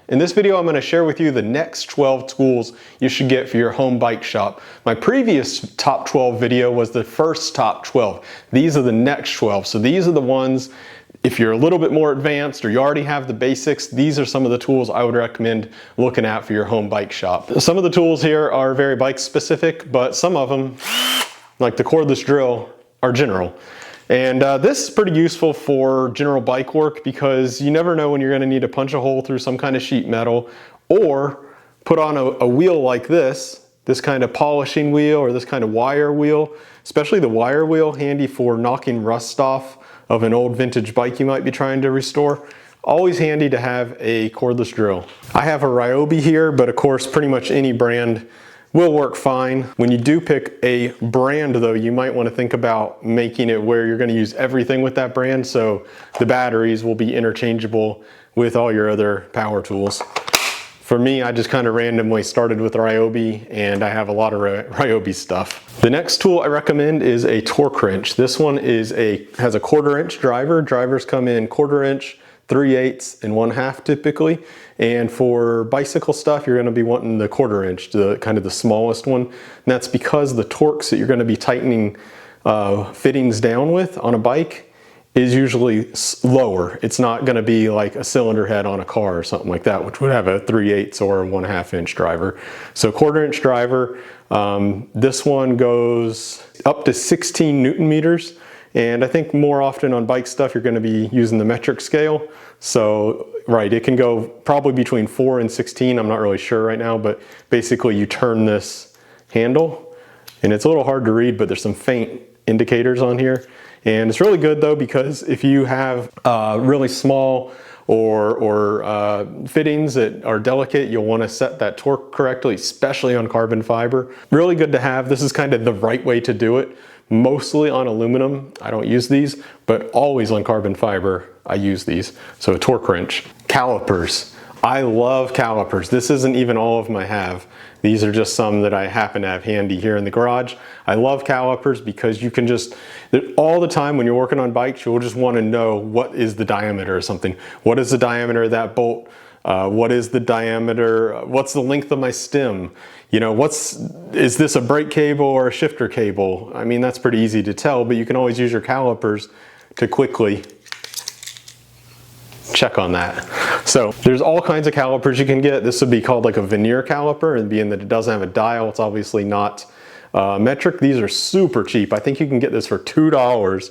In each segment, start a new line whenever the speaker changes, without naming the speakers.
In this video, I'm going to share with you the next 12 tools you should get for your home bike shop. My previous top 12 video was the first top 12. These are the next 12. So these are the ones, if you're a little bit more advanced or you already have the basics, these are some of the tools I would recommend looking at for your home bike shop. Some of the tools here are very bike specific, but some of them, like the cordless drill, are general. And this is pretty useful for general bike work because you never know when you're going to need to punch a hole through some kind of sheet metal or put on a wheel like this kind of polishing wheel or this kind of wire wheel, especially the wire wheel, handy for knocking rust off of an old vintage bike you might be trying to restore. Always handy to have a cordless drill. I have a Ryobi here, but of course pretty much any brand will work fine. When you do pick a brand though, you might want to think about making it where you're going to use everything with that brand, so the batteries will be interchangeable with all your other power tools. For me, I just kind of randomly started with Ryobi, and I have a lot of Ryobi stuff. The next tool I recommend is a torque wrench. This one has a 1/4 inch driver. Drivers come in 1/4 inch, 3/8 and 1/2 typically. And for bicycle stuff, you're going to be wanting the 1/4 inch, the kind of the smallest one. And that's because the torques that you're going to be tightening fittings down with on a bike is usually lower. It's not going to be like a cylinder head on a car or something like that, which would have a 3/8 or a 1/2 inch driver. So 1/4 inch driver, this one goes up to 16 Newton meters. And I think more often on bike stuff, you're going to be using the metric scale. So, right, it can go probably between 4 and 16. I'm not really sure right now, but basically you turn this handle and it's a little hard to read, but there's some faint indicators on here. And it's really good though, because if you have really small or fittings that are delicate, you'll want to set that torque correctly, especially on carbon fiber. Really good to have. This is kind of the right way to do it. Mostly on aluminum, I don't use these, but always on carbon fiber, I use these. So a torque wrench. Calipers. I love calipers. This isn't even all of them I have. These are just some that I happen to have handy here in the garage. I love calipers because you can just, all the time when you're working on bikes, you'll just want to know what is the diameter of something. What is the diameter of that bolt? What is the diameter? What's the length of my stem? You know, is this a brake cable or a shifter cable? I mean, that's pretty easy to tell, but you can always use your calipers to quickly check on that. So there's all kinds of calipers you can get. This would be called like a veneer caliper, and being that it doesn't have a dial, it's obviously not metric. These are super cheap. I think you can get this for $2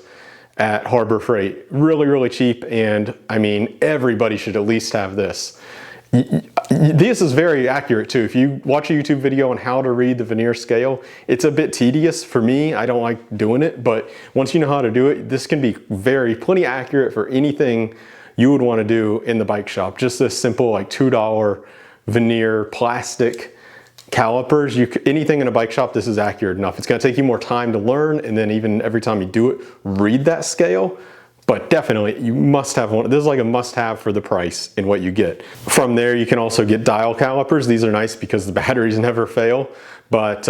at Harbor Freight. Really, really cheap. And I mean, everybody should at least have this. This is very accurate too. If you watch a YouTube video on how to read the veneer scale, it's a bit tedious for me. I don't like doing it, but once you know how to do it, this can be plenty accurate for anything you would want to do in the bike shop. Just this simple like $2 veneer plastic calipers. Anything in a bike shop, this is accurate enough. It's going to take you more time to learn, and then even every time you do it, read that scale. But definitely, you must have one. This is like a must-have for the price in what you get. From there, you can also get dial calipers. These are nice because the batteries never fail. But,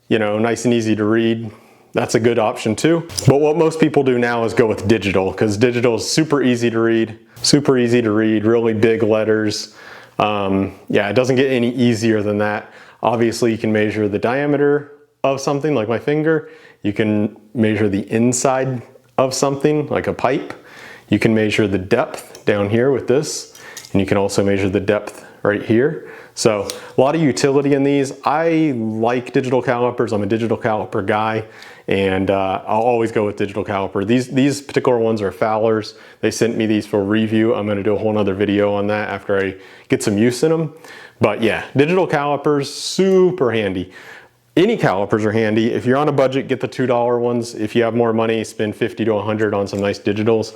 you know, nice and easy to read. That's a good option too. But what most people do now is go with digital, because digital is super easy to read. Super easy to read, really big letters. Yeah, it doesn't get any easier than that. Obviously, you can measure the diameter of something like my finger. You can measure the inside of something like a pipe. You can measure the depth down here with this, and you can also measure the depth right here. So a lot of utility in these. I like digital calipers. I'm a digital caliper guy, and I'll always go with digital caliper. These particular ones are Fowler's. They sent me these for review. I'm going to do a whole nother video on that after I get some use in them. But yeah, digital calipers, super handy. Any calipers are handy. If you're on a budget, get the $2 ones. If you have more money, spend 50 to 100 on some nice digitals.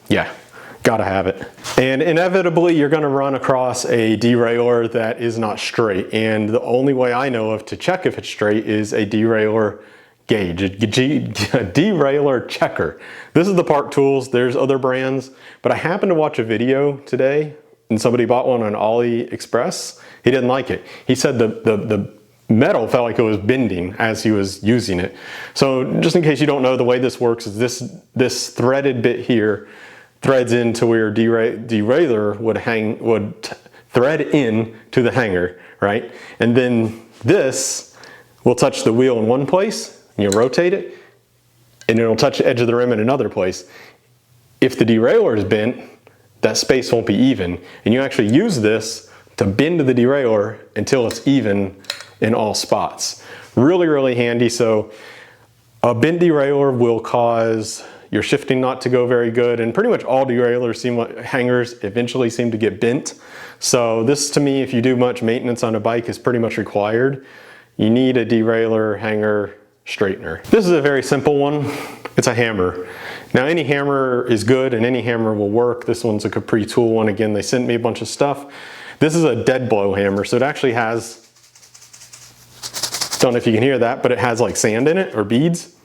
Yeah, gotta have it. And inevitably, you're gonna run across a derailleur that is not straight. And the only way I know of to check if it's straight is a derailleur gauge, a derailleur checker. This is the Park Tools. There's other brands, but I happened to watch a video today and somebody bought one on AliExpress. He didn't like it. He said the metal felt like it was bending as he was using it. So just in case you don't know, the way this works is this threaded bit here threads into where derailleur would thread in to the hanger, right? And then this will touch the wheel in one place, and you rotate it, and it'll touch the edge of the rim in another place. If the derailleur is bent, that space won't be even, and you actually use this to bend the derailleur until it's even in all spots. Really, really handy. So a bent derailleur will cause your shifting not to go very good, and pretty much all derailleur hangers eventually seem to get bent. So this, to me, if you do much maintenance on a bike, is pretty much required. You need a derailleur hanger straightener. This is a very simple one. It's a hammer. Now, any hammer is good and any hammer will work. This one's a Capri Tool one. Again, they sent me a bunch of stuff. This is a dead blow hammer, so it actually has, don't know if you can hear that, but it has like sand in it or beads.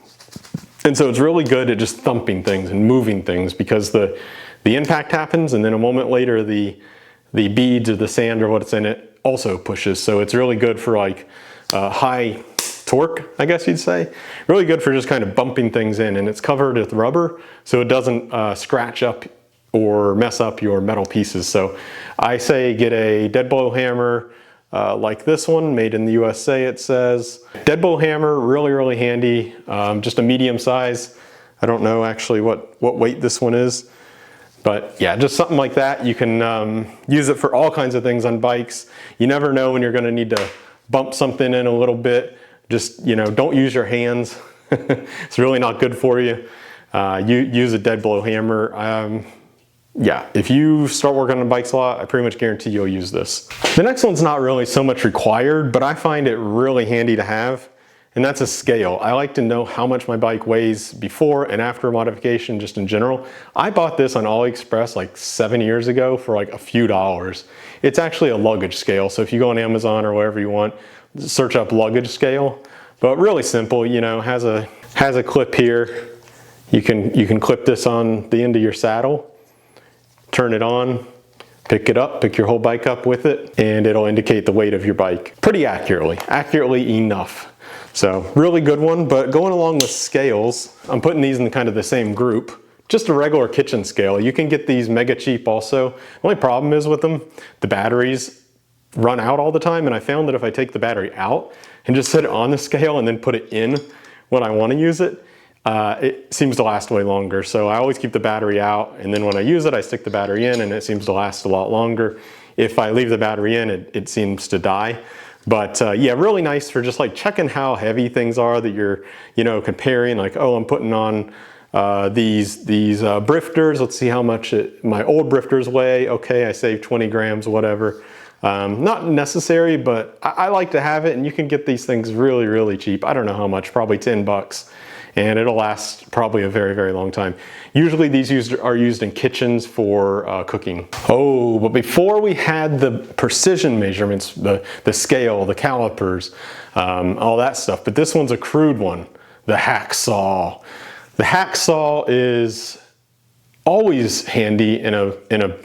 And so it's really good at just thumping things and moving things, because the impact happens and then a moment later the beads or the sand or what's in it also pushes. So it's really good for like high torque, I guess you'd say. Really good for just kind of bumping things in, and it's covered with rubber so it doesn't scratch up or mess up your metal pieces. So I say get a dead blow hammer like this one, made in the USA, it says. Dead blow hammer, really, really handy. Just a medium size. I don't know actually what weight this one is, but yeah, just something like that. You can use it for all kinds of things on bikes. You never know when you're gonna need to bump something in a little bit. Just, you know, don't use your hands. It's really not good for you. Use a dead blow hammer. Yeah, if you start working on bikes a lot, I pretty much guarantee you'll use this. The next one's not really so much required, but I find it really handy to have, and that's a scale. I like to know how much my bike weighs before and after modification, just in general. I bought this on AliExpress like 7 years ago for like a few dollars. It's actually a luggage scale, so if you go on Amazon or wherever you want, search up luggage scale. But really simple, you know, has a clip here. You can clip this on the end of your saddle, turn it on, pick it up, pick your whole bike up with it, and it'll indicate the weight of your bike pretty accurately enough. So really good one. But going along with scales, I'm putting these in kind of the same group. Just a regular kitchen scale. You can get these mega cheap also. The only problem is with them, the batteries run out all the time, and I found that if I take the battery out and just set it on the scale and then put it in when I want to use it, it seems to last way longer. So I always keep the battery out, and then when I use it, I stick the battery in, and it seems to last a lot longer. If I leave the battery in, it seems to die. But yeah, really nice for just like checking how heavy things are that you're, you know, comparing. Like, oh, I'm putting on these brifters. Let's see how much my old brifters weigh. Okay, I saved 20 grams, whatever. Not necessary, but I like to have it, and you can get these things really, really cheap. I don't know how much, probably 10 bucks. And it'll last probably a very, very long time. Usually these are used in kitchens for cooking. Oh, but before we had the precision measurements, the scale, the calipers, all that stuff, but this one's a crude one, the hacksaw. The hacksaw is always handy in a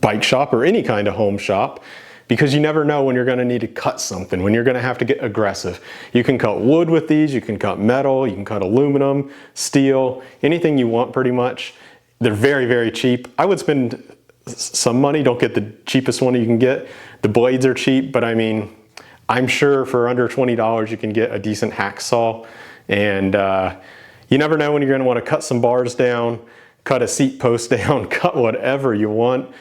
bike shop or any kind of home shop, because you never know when you're going to need to cut something, when you're going to have to get aggressive. You can cut wood with these, you can cut metal, you can cut aluminum, steel, anything you want pretty much. They're very, very cheap. I would spend some money, don't get the cheapest one you can get. The blades are cheap, but I mean, I'm sure for under $20 you can get a decent hacksaw. And you never know when you're going to want to cut some bars down, cut a seat post down, cut whatever you want.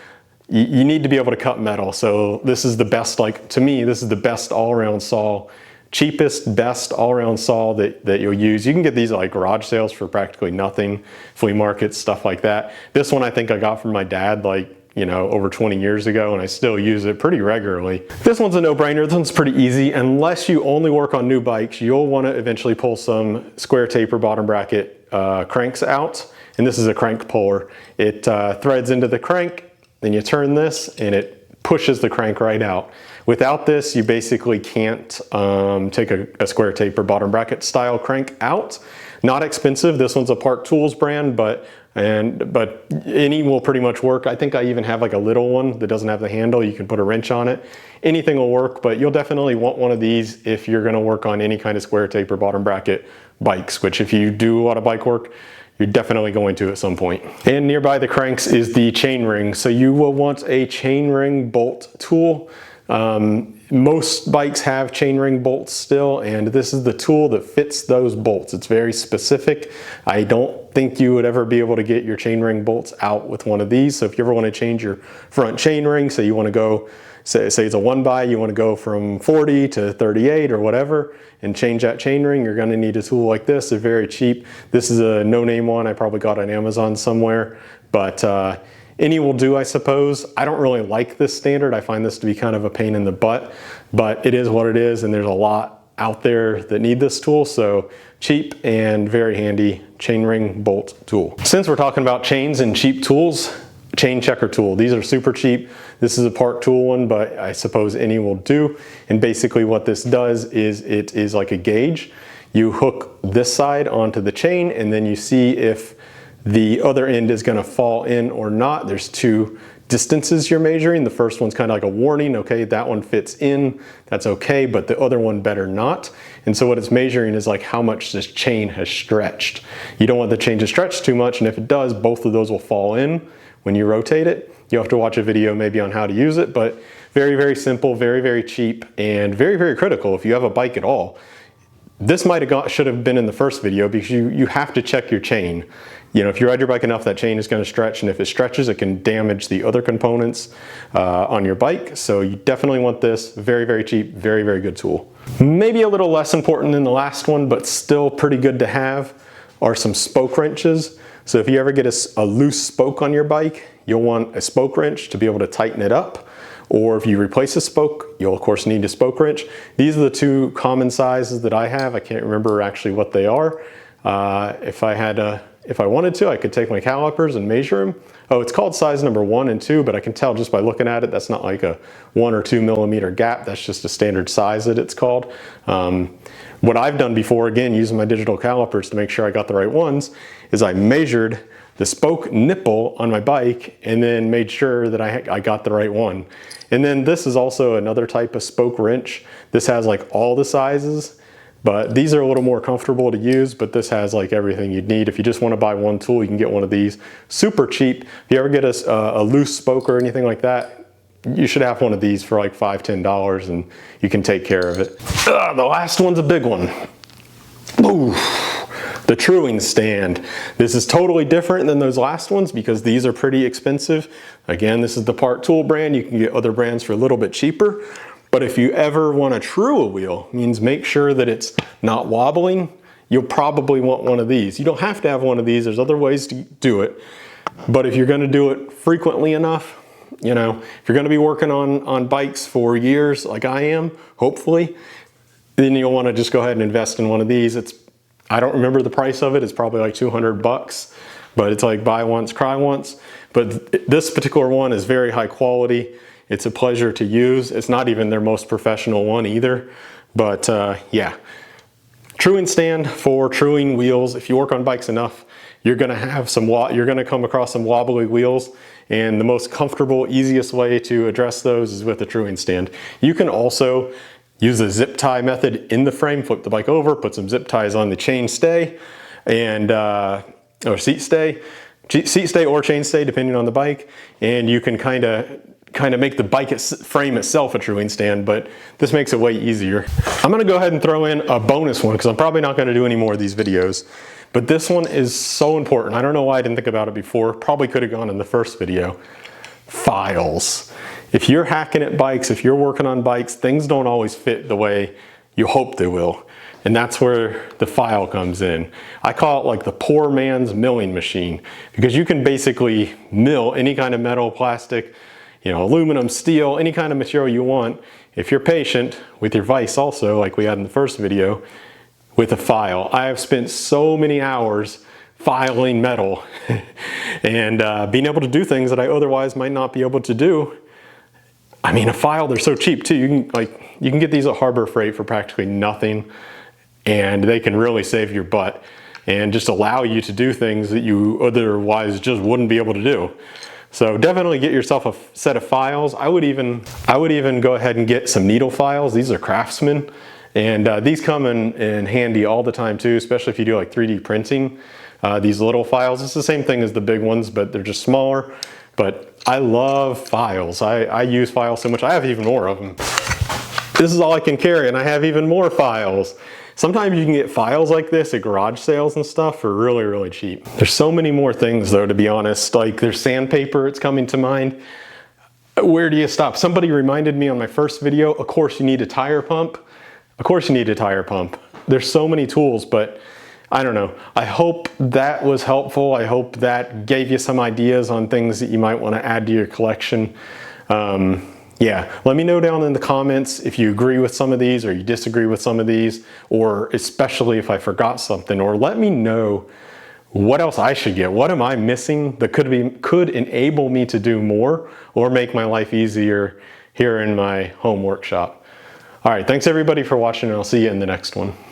You need to be able to cut metal. So this is the best, like to me, this is the best all-around saw, cheapest, best all-around saw that you'll use. You can get these at like garage sales for practically nothing, flea markets, stuff like that. This one I think I got from my dad like, you know, over 20 years ago, and I still use it pretty regularly. This one's a no-brainer. This one's pretty easy. Unless you only work on new bikes, you'll want to eventually pull some square taper bottom bracket cranks out. And this is a crank puller. It threads into the crank. Then you turn this and it pushes the crank right out. Without this, you basically can't take a square taper bottom bracket style crank out. Not expensive. This one's a Park Tools brand, but but any will pretty much work. I think I even have like a little one that doesn't have the handle. You can put a wrench on it. Anything will work, but you'll definitely want one of these if you're gonna work on any kind of square tape or bottom bracket bikes, which if you do a lot of bike work, you're definitely going to at some point. And nearby the cranks is the chain ring. So you will want a chain ring bolt tool. Most bikes have chain ring bolts still, and this is the tool that fits those bolts. It's very specific. I don't think you would ever be able to get your chain ring bolts out with one of these. So if you ever want to change your front chain ring, so you want to go, say it's a 1x, you want to go from 40 to 38 or whatever, and change that chain ring, you're going to need a tool like this. They're very cheap. This is a no-name one I probably got on Amazon somewhere, but any will do, I suppose. I don't really like this standard. I find this to be kind of a pain in the butt, but it is what it is, and there's a lot out there that need this tool, so cheap and very handy chain ring bolt tool. Since we're talking about chains and cheap tools, chain checker tool. These are super cheap. This is a Part Tool one, but I suppose any will do. And basically what this does is it is like a gauge. You hook this side onto the chain, and then you see if the other end is going to fall in or not. There's two distances you're measuring. The first one's kind of like a warning. Okay, that one fits in, that's okay, but the other one better not. And so what it's measuring is like how much this chain has stretched. You don't want the chain to stretch too much, and if it does, both of those will fall in when you rotate it. You'll have to watch a video maybe on how to use it, but very, very simple, very, very cheap, and very, very critical if you have a bike at all. This should have been in the first video, because you have to check your chain. You know, if you ride your bike enough, that chain is going to stretch, and if it stretches, it can damage the other components on your bike. So you definitely want this. Very, very cheap, very, very good tool. Maybe a little less important than the last one, but still pretty good to have, are some spoke wrenches. So if you ever get a loose spoke on your bike, you'll want a spoke wrench to be able to tighten it up. Or if you replace a spoke, you'll of course need a spoke wrench. These are the two common sizes that I have. I can't remember actually what they are. If I wanted to, I could take my calipers and measure them. Oh, it's called size number 1 and 2, but I can tell just by looking at it, that's not like a 1 or 2 millimeter gap. That's just a standard size that it's called. What I've done before, again, using my digital calipers to make sure I got the right ones, is I measured the spoke nipple on my bike and then made sure that I got the right one. And then this is also another type of spoke wrench. This has like all the sizes, but these are a little more comfortable to use, but this has like everything you'd need. If you just want to buy one tool, you can get one of these. Super cheap. If you ever get a loose spoke or anything like that, you should have one of these for like $5, $10, and you can take care of it. The last one's a big one. Ooh, the truing stand. This is totally different than those last ones because these are pretty expensive. Again, this is the Part Tool brand. You can get other brands for a little bit cheaper. But if you ever want to true a wheel, means make sure that it's not wobbling, you'll probably want one of these. You don't have to have one of these. There's other ways to do it. But if you're going to do it frequently enough, you know, if you're going to be working on bikes for years like I am, hopefully, then you'll want to just go ahead and invest in one of these. I don't remember the price of it. It's probably like $200, but it's like buy once, cry once. But this particular one is very high quality. It's a pleasure to use. It's not even their most professional one either. But yeah, truing stand for truing wheels. If you work on bikes enough, you're going to come across some wobbly wheels. And the most comfortable, easiest way to address those is with a truing stand. You can also use the zip tie method in the frame, flip the bike over, put some zip ties on the chain stay and or seat stay or chain stay, depending on the bike, and you can kind of make the bike frame itself a truing stand, but this makes it way easier. I'm going to go ahead and throw in a bonus one because I'm probably not going to do any more of these videos. But this one is so important. I don't know why I didn't think about it before. Probably could have gone in the first video. Files. If you're hacking at bikes, if you're working on bikes, things don't always fit the way you hope they will. And that's where the file comes in. I call it like the poor man's milling machine, because you can basically mill any kind of metal, plastic, you know, aluminum, steel, any kind of material you want. If you're patient with your vise also, like we had in the first video, with a file. I have spent so many hours filing metal and being able to do things that I otherwise might not be able to do. I mean, a file, they're so cheap too. You can get these at Harbor Freight for practically nothing, and they can really save your butt. and just allow you to do things that you otherwise just wouldn't be able to do. So definitely get yourself a set of files. I would even go ahead and get some needle files. These are Craftsman, and these come in handy all the time too, especially if you do like 3D printing. These little files, it's the same thing as the big ones, but they're just smaller. But I love files. I use files so much. I have even more of them. This is all I can carry, and I have even more files. Sometimes you can get files like this at garage sales and stuff for really, really cheap. There's so many more things though, to be honest. Like there's sandpaper, it's coming to mind. Where do you stop? Somebody reminded me on my first video, of course you need a tire pump. Of course you need a tire pump. There's so many tools, but I don't know. I hope that was helpful. I hope that gave you some ideas on things that you might want to add to your collection. Yeah, let me know down in the comments if you agree with some of these or you disagree with some of these, or especially if I forgot something, or let me know what else I should get. What am I missing that could enable me to do more or make my life easier here in my home workshop? All right, thanks everybody for watching, and I'll see you in the next one.